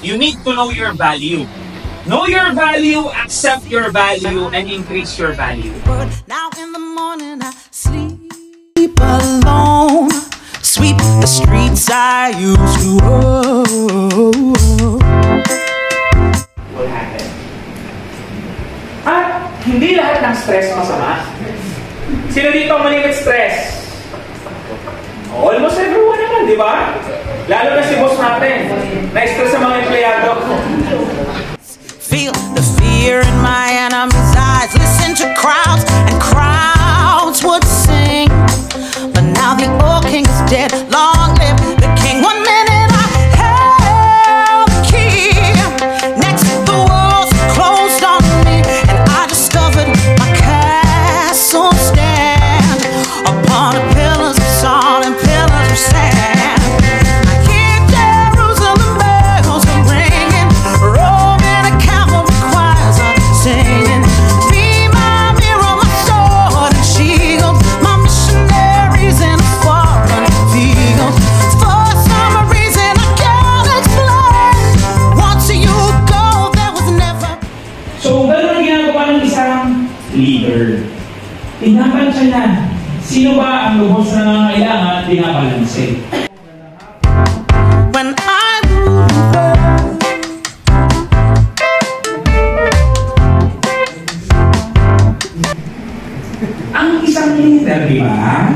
you need to know your value. Know your value, accept your value, and increase your value. Now in the morning I sleep alone, sweep the streets I used to own. What happened? At hindi lahat ng stress masama. Sino dito malimit stress? Almost everyone naman, di ba? Lalo na si boss natin. Na-stress sa mga empleyado. Feel the fear in my enemy's eyes. Listen to crowds, and crowds would sing. But now the old king is dead. Long live the king. 1 minute I held the key. Next the walls closed on me, and I discovered my castle stand upon the pillars of salt and pillars of sand. I hear Jerusalem bells are ringing, Roman cavalry choirs are singing. Be my mirror, my sword and shield, my missionaries in a foreign field. For some reason I can't explain, once you go there was never. So, gano'n ang ginagawa ng isang leader. Pinapansya niya, sino ba ang lubos na nangangailangan at pinabalanse? When I move Ang isang leader, di ba?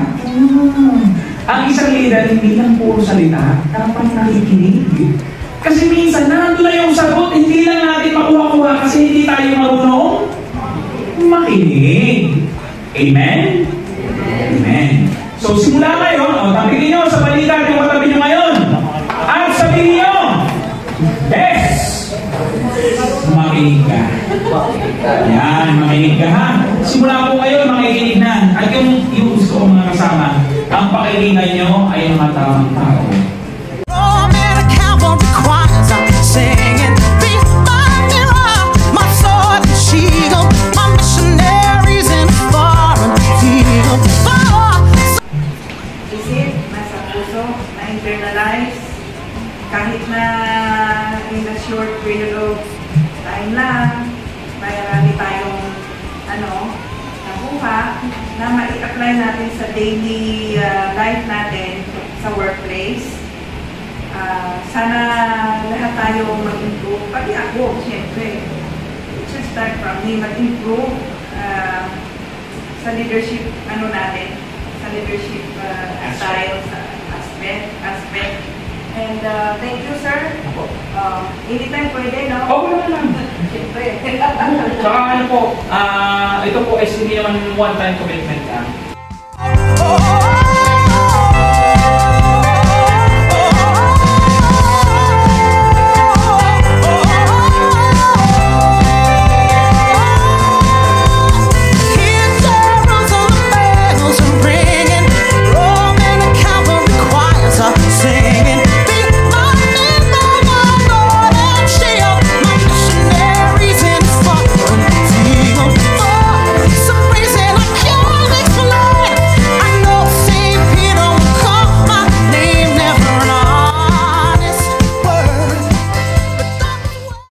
Ang isang leader, hindi lang puro salita, dapat nakikinig. Kasi minsan, nandun na yung sagot, hindi lang natin makuha-kuha kasi hindi tayo marunong makinig. Amen? Amen. So, simula ngayon, tabihin nyo sa balita yung katabi nyo ngayon. At sabihin nyo, yes! Makinig ka. Yan, makinig ka ha. Simula po ngayon, makikinig na. At yung gusto ko mga kasama, ang pakinggan nyo ay mga tamang tao. Roman cavalry choirs are singing. Be my mirror, my sword and shield, my missionaries in a foreign field. Isip, nasa puso, na-internalize, kahit na in a short period of time lang, marami tayong nakuha na ma-apply natin sa daily life natin sa workplace. Sana lahat tayo mag-improve, pati ako, siyempre. It should start from me, mag-improve sa leadership natin, sa leadership style, sa aspect. And thank you, sir. Anytime pwede, no? Okay lang. Siyempre. Saka ano po, ito po is hindi naman one-time commitment. Oh,